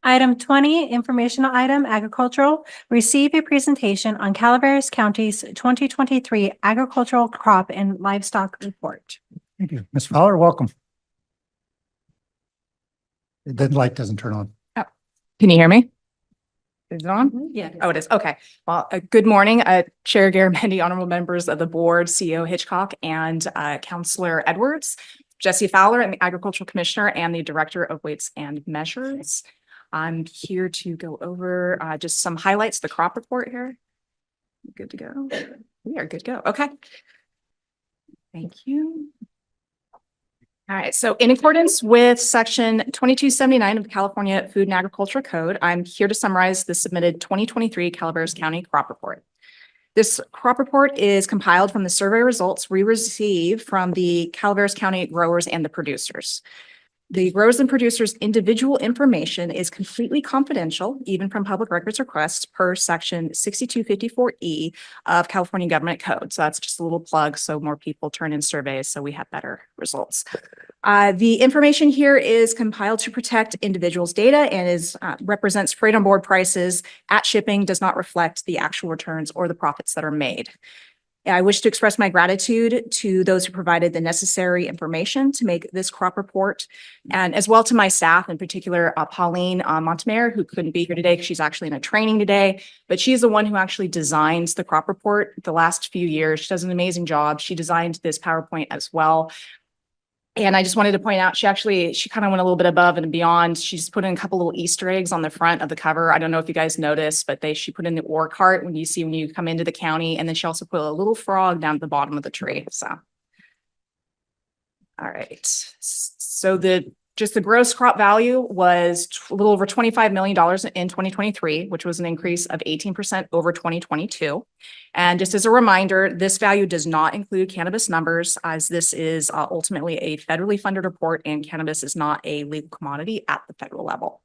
Item 20, informational item, agricultural. Receive a presentation on Calaveras County's 2023 agricultural crop and livestock report. Thank you. Ms. Fowler, welcome. The light doesn't turn on. Oh, can you hear me? Is it on? Yeah. Oh, it is. Okay. Well, good morning, Chair Garamendi, honorable members of the board, CEO Hitchcock, and Councillor Edwards, Jesse Fowler, and the Agricultural Commissioner and the Director of Weights and Measures. I'm here to go over just some highlights, the crop report here. Good to go. We are good to go. Okay. Thank you. All right, so in accordance with section 2279 of the California Food and Agriculture Code, I'm here to summarize the submitted 2023 Calaveras County crop report. This crop report is compiled from the survey results we receive from the Calaveras County growers and the producers. The growers and producers' individual information is completely confidential, even from public records requests per section 6254E of California Government Code. So that's just a little plug so more people turn in surveys so we have better results. The information here is compiled to protect individuals' data and is represents freight on board prices at shipping, does not reflect the actual returns or the profits that are made. I wish to express my gratitude to those who provided the necessary information to make this crop report, and as well to my staff, in particular, Pauline Montemayor, who couldn't be here today because she's actually in a training today, but she's the one who actually designs the crop report the last few years. She does an amazing job. She designed this PowerPoint as well. And I just wanted to point out, she kind of went a little bit above and beyond. She's put in a couple little Easter eggs on the front of the cover. I don't know if you guys noticed, but she put in the ore cart when you come into the county. And then she also put a little frog down at the bottom of the tree. So, all right. So the gross crop value was a little over $25 million in 2023, which was an increase of 18% over 2022. And just as a reminder, this value does not include cannabis numbers, as this is ultimately a federally funded report and cannabis is not a legal commodity at the federal level.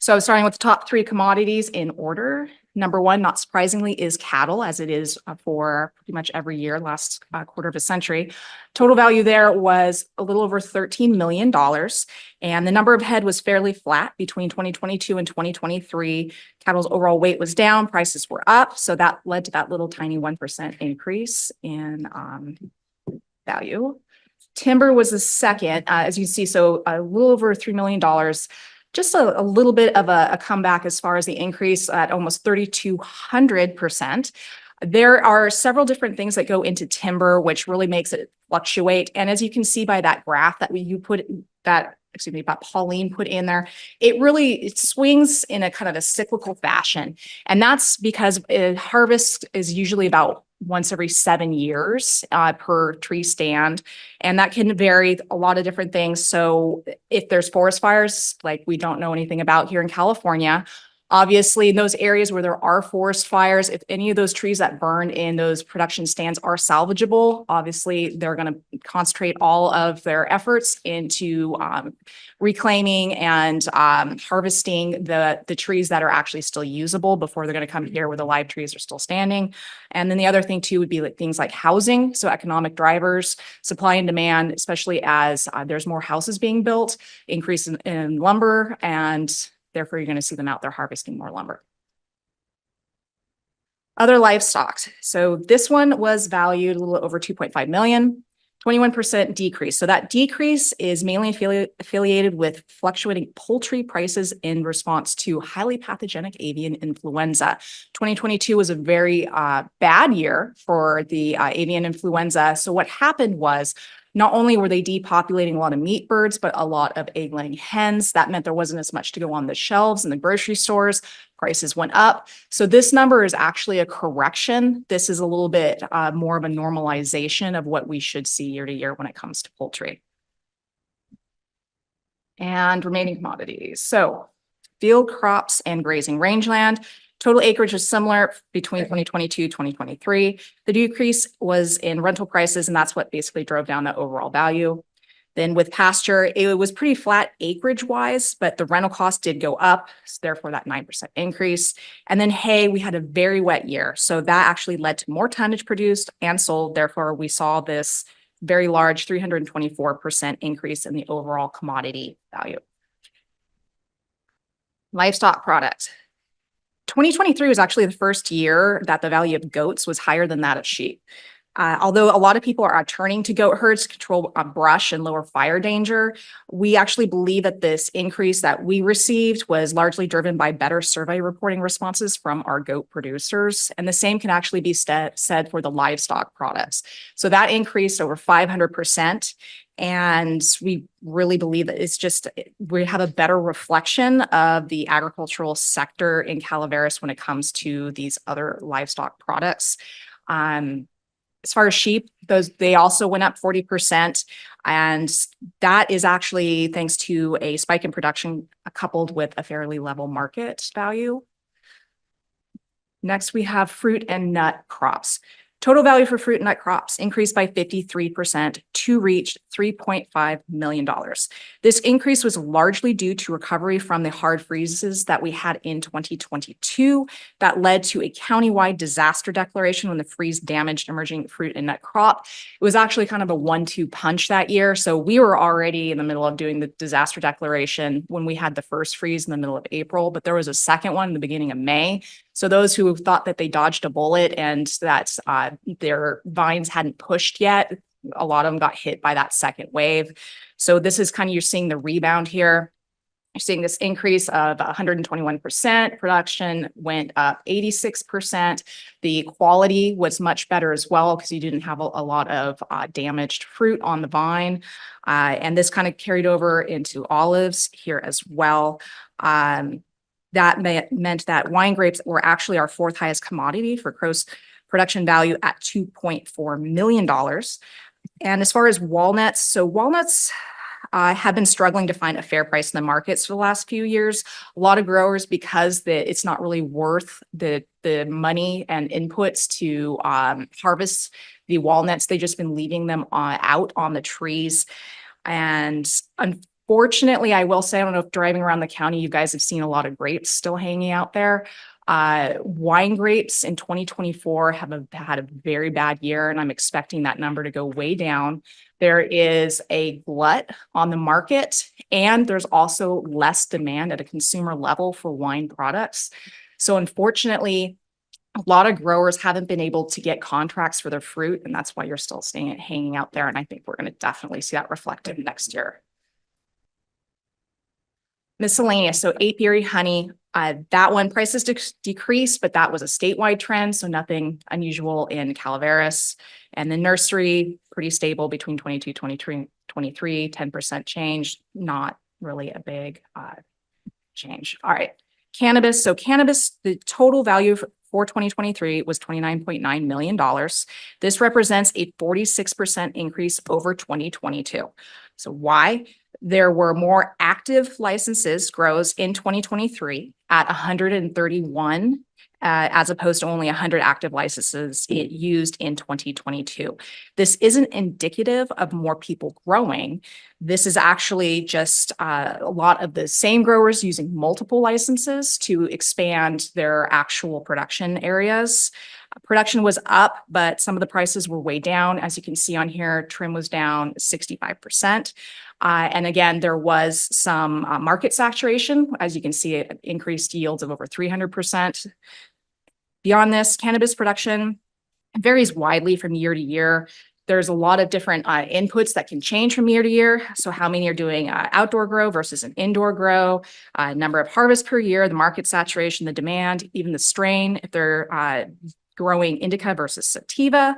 So starting with the top three commodities in order. Number one, not surprisingly, is cattle, as it is for pretty much every year, last quarter of a century. Total value there was a little over $13 million. And the number of head was fairly flat between 2022 and 2023. Cattle's overall weight was down, prices were up. So that led to that little tiny 1% increase in value. Timber was the second, as you see, so a little over $3 million. Just a little bit of a comeback as far as the increase at almost 3,200%. There are several different things that go into timber, which really makes it fluctuate. And as you can see by that graph that Pauline put in there, it swings in a kind of a cyclical fashion. And that's because harvest is usually about once every 7 years per tree stand. And that can vary a lot of different things. So if there's forest fires, like we don't know anything about here in California, obviously in those areas where there are forest fires, if any of those trees that burn in those production stands are salvageable, obviously they're going to concentrate all of their efforts into reclaiming and harvesting the trees that are actually still usable before they're going to come here where the live trees are still standing. And then the other thing too would be like things like housing. So economic drivers, supply and demand, especially as there's more houses being built, increase in lumber, and therefore, you're going to see them out there harvesting more lumber. Other livestock. So this one was valued a little over 2.5 million, 21% decrease. So that decrease is mainly affiliated with fluctuating poultry prices in response to highly pathogenic avian influenza. 2022 was a very bad year for the avian influenza. So what happened was, not only were they depopulating a lot of meat birds, but a lot of egg-laying hens. That meant there wasn't as much to go on the shelves in the grocery stores. Prices went up. So this number is actually a correction. This is a little bit more of a normalization of what we should see year to year when it comes to poultry. And remaining commodities. So field crops and grazing rangeland. Total acreage was similar between 2022 and 2023. The decrease was in rental prices, and that's what basically drove down the overall value. Then with pasture, it was pretty flat acreage-wise, but the rental cost did go up, so therefore that 9% increase. And then hay, we had a very wet year, so that actually led to more tonnage produced and sold. Therefore, we saw this very large 324% increase in the overall commodity value. Livestock products. 2023 was actually the first year that the value of goats was higher than that of sheep. Although a lot of people are turning to goat herds to control brush and lower fire danger, we actually believe that this increase that we received was largely driven by better survey reporting responses from our goat producers. And the same can actually be said for the livestock products. So that increased over 500%. And we really believe that it's just, we have a better reflection of the agricultural sector in Calaveras when it comes to these other livestock products. As far as sheep, they also went up 40%. And that is actually thanks to a spike in production coupled with a fairly level market value. Next, we have fruit and nut crops. Total value for fruit and nut crops increased by 53% to reach $3.5 million. This increase was largely due to recovery from the hard freezes that we had in 2022 that led to a countywide disaster declaration when the freeze damaged emerging fruit and nut crop. It was actually kind of a 1-2 punch that year. So we were already in the middle of doing the disaster declaration when we had the first freeze in the middle of April, but there was a second one in the beginning of May. So those who thought that they dodged a bullet and that their vines hadn't pushed yet, a lot of them got hit by that second wave. So this is kind of, you're seeing the rebound here. You're seeing this increase of 121%. Production went up 86%. The quality was much better as well because you didn't have a lot of damaged fruit on the vine. And this kind of carried over into olives here as well. That meant that wine grapes were actually our fourth highest commodity for gross production value at $2.4 million. And as far as walnuts, so walnuts have been struggling to find a fair price in the markets for the last few years. A lot of growers, because it's not really worth the money and inputs to harvest the walnuts, they've just been leaving them out on the trees. And unfortunately, I will say, I don't know if driving around the county, you guys have seen a lot of grapes still hanging out there. Wine grapes in 2024 have had a very bad year, and I'm expecting that number to go way down. There is a glut on the market, and there's also less demand at a consumer level for wine products. So unfortunately, a lot of growers haven't been able to get contracts for their fruit, and that's why you're still seeing it hanging out there. And I think we're going to definitely see that reflected next year. Miscellaneous, so apiary honey, that one prices decreased, but that was a statewide trend, so nothing unusual in Calaveras. And the nursery, pretty stable between 22, 23, 10% change, not really a big change. All right, cannabis. So cannabis, the total value for 2023 was $29.9 million. This represents a 46% increase over 2022. So why? There were more active licenses grows in 2023 at 131, as opposed to only 100 active licenses used in 2022. This isn't indicative of more people growing. This is actually just a lot of the same growers using multiple licenses to expand their actual production areas. Production was up, but some of the prices were way down. As you can see on here, trim was down 65%. And again, there was some market saturation. As you can see, it increased yields of over 300%. Beyond this, cannabis production varies widely from year to year. There's a lot of different inputs that can change from year to year. So how many are doing outdoor grow versus an indoor grow, number of harvests per year, the market saturation, the demand, even the strain, if they're growing indica versus sativa.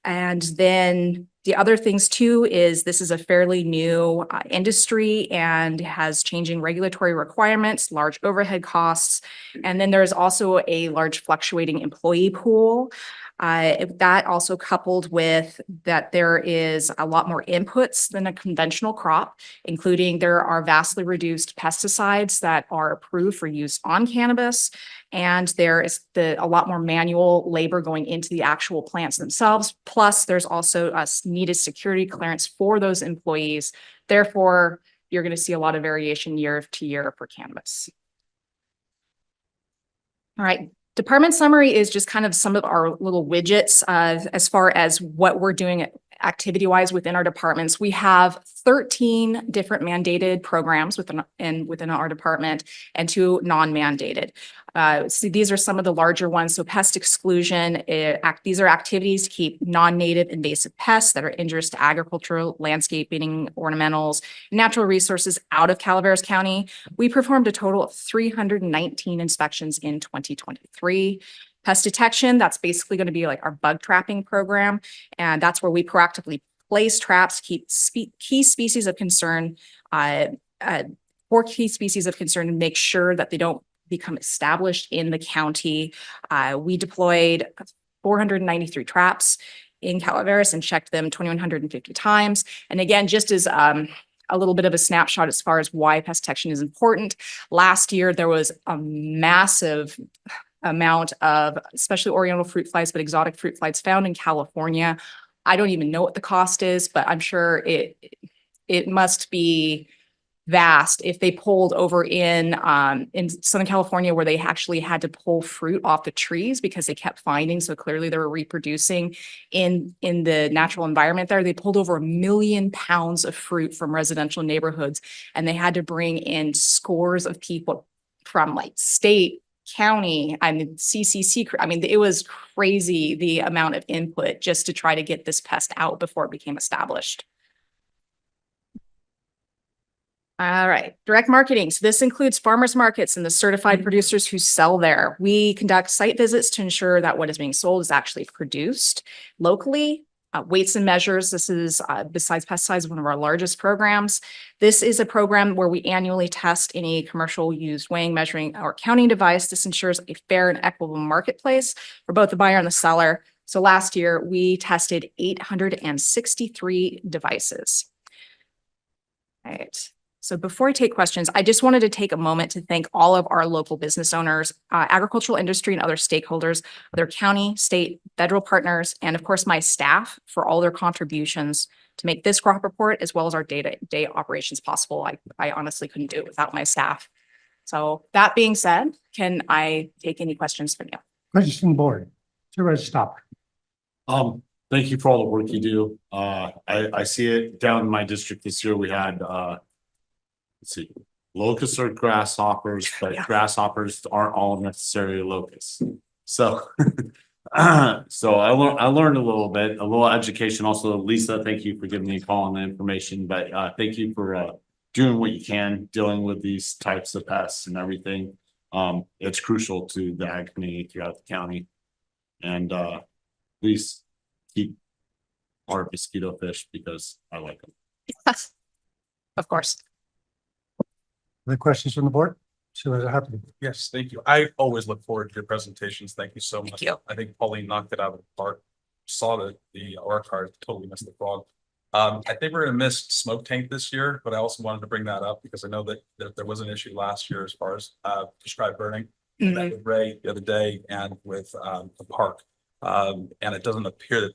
And then the other things too is this is a fairly new industry and has changing regulatory requirements, large overhead costs. And then there's also a large fluctuating employee pool. That also coupled with that there is a lot more inputs than a conventional crop, including there are vastly reduced pesticides that are approved for use on cannabis. And there is a lot more manual labor going into the actual plants themselves. Plus, there's also a needed security clearance for those employees. Therefore, you're going to see a lot of variation year to year for cannabis. All right. Department summary is just kind of some of our little widgets as far as what we're doing activity-wise within our departments, we have 13 different mandated programs within our department and 2 non-mandated. So these are some of the larger ones. So pest exclusion, these are activities to keep non-native invasive pests that are injurious to agricultural, landscaping, ornamentals, natural resources out of Calaveras County. We performed a total of 319 inspections in 2023. Pest detection, that's basically going to be like our bug trapping program. And that's where we proactively place traps to keep key species of concern, 4 key species of concern, and make sure that they don't become established in the county. We deployed 493 traps in Calaveras and checked them 2,150 times. And again, just as a little bit of a snapshot as far as why pest detection is important. Last year, there was a massive amount of, especially oriental fruit flies, but exotic fruit flies found in California. I don't even know what the cost is, but I'm sure it must be vast if they pulled over in Southern California, where they actually had to pull fruit off the trees because they kept finding. So clearly they were reproducing in the natural environment there. They pulled over 1 million pounds of fruit from residential neighborhoods, and they had to bring in scores of people from like state, county, I mean, CCC, I mean, it was crazy the amount of input just to try to get this pest out before it became established. All right, direct marketing. So this includes farmers markets and the certified producers who sell there. We conduct site visits to ensure that what is being sold is actually produced locally. Weights and measures. This is, besides pesticides, one of our largest programs. This is a program where we annually test any commercial used weighing, measuring, or counting device. This ensures a fair and equitable marketplace for both the buyer and the seller. So last year, we tested 863 devices. All right. So before I take questions, I just wanted to take a moment to thank all of our local business owners, agricultural industry, and other stakeholders, other county, state, federal partners, and of course, my staff for all their contributions to make this crop report, as well as our day-to-day operations possible. I honestly couldn't do it without my staff. So that being said, can I take any questions from you? Questions from the board? Supervisor Stopper. Thank you for all the work you do. I see it down in my district this year. We had let's see, locusts are grasshoppers, but Yeah. grasshoppers aren't all necessarily locusts. So so I learned a little education. Also, Lisa, thank you for giving me a call on the information, but thank you for doing what you can dealing with these types of pests and everything. It's crucial to the ag community throughout the county. And please keep our mosquito fish because I like them. Of course. Other questions from the board? Supervisor Harper. Yes, thank you. I always look forward to your presentations. Thank you so much. Thank you. I think Pauline knocked it out of the park. Saw the OR card, totally missed the frog. I think we're gonna miss smoke tank this year, but I also wanted to bring that up because I know that there was an issue last year as far as prescribed burning. I met with Ray the other day and with the park. And it doesnn't appear that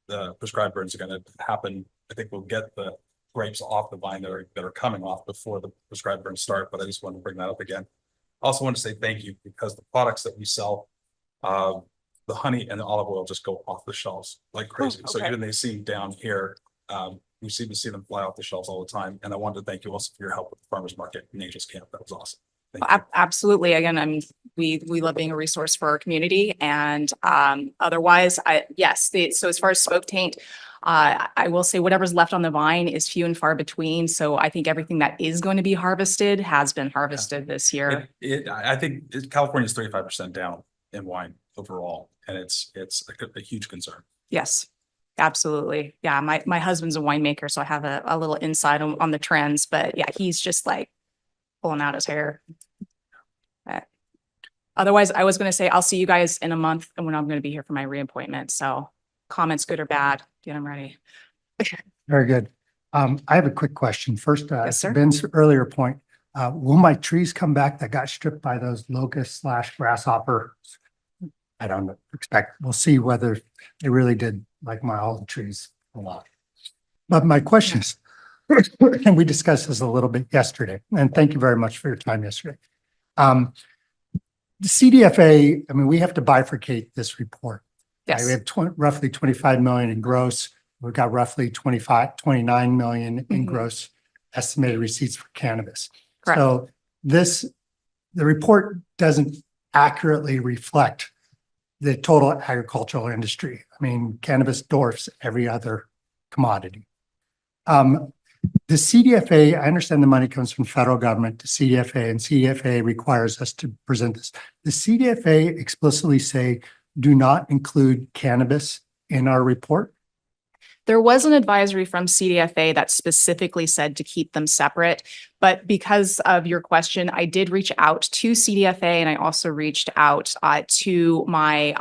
the prescribed burns are gonna happen. I think we'll get the grapes off the vine that are coming off before the prescribed burns start, but I just want to bring that up again. I also want to say thank you because the products that we sell, the honey and the olive oil just go off the shelves like crazy. Oh, So okay. even they seem down here, we seem to see them fly off the shelves all the time. And I wanted to thank you also for your help with the farmers market and Angels Camp. That was awesome. Thank you. Absolutely. Again, I mean, we love being a resource for our community, and otherwise, yes. So as far as smoke taint, I will say whatever's left on the vine is few and far between. So I think everything that is going to be harvested has been harvested this year. I think California is 35% down in wine overall, and it's a huge concern. Yes, absolutely. Yeah, my husband's a winemaker, so I have a little insight on the trends. But yeah, he's just like pulling out his hair. Otherwise, I was going to say I'll see you guys in a month, and when I'm going to be here for my reappointment. So comments, good or bad, get them ready. Very good. I have a quick question. First, Yes, sir. Ben's earlier point, will my trees come back that got stripped by those locust/grasshopper? I don't expect, we'll see whether they really did like my olive trees a lot. But my question is, and we discussed this a little bit yesterday, and thank you very much for your time yesterday. The CDFA, I mean, we have to bifurcate this report. Yes. We have roughly 25 million in gross. We've got roughly 29 million in Mhm. gross estimated receipts for cannabis. Correct. So the report doesn't accurately reflect the total agricultural industry. I mean, cannabis dwarfs every other commodity. The CDFA, I understand the money comes from federal government to CDFA, and CDFA requires us to present this. The CDFA explicitly say, do not include cannabis in our report. There was an advisory from CDFA that specifically said to keep them separate. But because of your question, I did reach out to CDFA, and I also reached out to my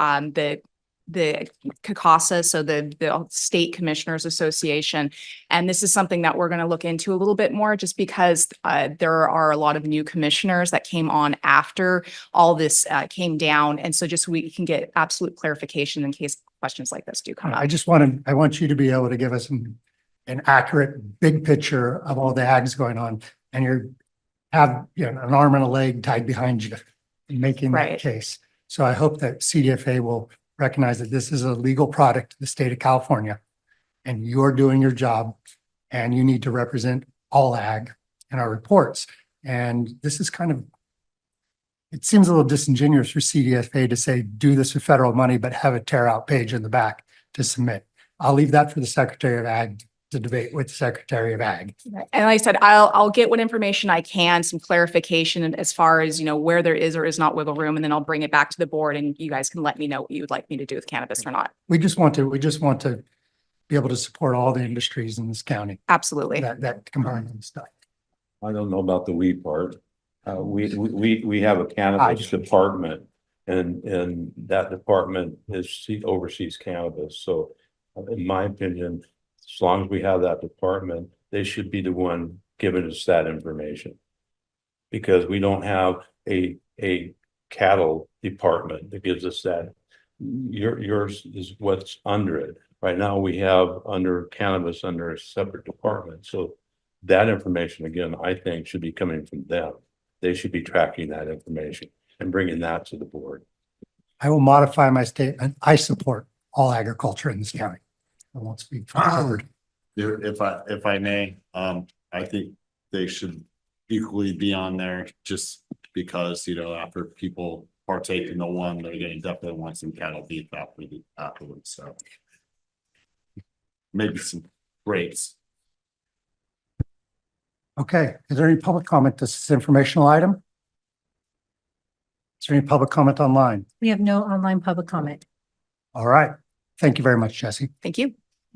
the CACASA, so the State Commissioners Association. And this is something that we're going to look into a little bit more, just because there are a lot of new commissioners that came on after all this came down. And so just we can get absolute clarification in case questions like this do come up. I want you to be able to give us an accurate big picture of all the ags going on, and have an arm and a leg tied behind you in making that Right. case. So I hope that CDFA will recognize that this is a legal product to the state of California, and you're doing your job, and you need to represent all ag in our reports. And this is it seems a little disingenuous for CDFA to say, do this with federal money, but have a tear out page in the back to submit. I'll leave that for the Secretary of Ag to debate with the Secretary of Ag. And like I said, I'll get what information I can, some clarification as far as, where there is or is not wiggle room, and then I'll bring it back to the board and you guys can let me know what you would like me to do with cannabis or not. We just want to be able to support all the industries in this county Absolutely. that combine and stuff. I don't know about the weed part. We have a cannabis department, and that department oversees cannabis. So in my opinion, as long as we have that department, they should be the one giving us that information. Because we don't have a cattle department that gives us that. Yours is what's under it. Right now, we have under cannabis under a separate department. So that information, again, I think should be coming from them. They should be tracking that information and bringing that to the board. I will modify my statement. I support all agriculture in this county. I won't speak for the board. If I may, I think they should equally be on there, just because, after people partake in the one, they're going to definitely want some cattle beef afterwards, so. Maybe some breaks. Okay, is there any public comment to this informational item? Is there any public comment online? We have no online public comment. All right. Thank you very much, Jesse. Thank you.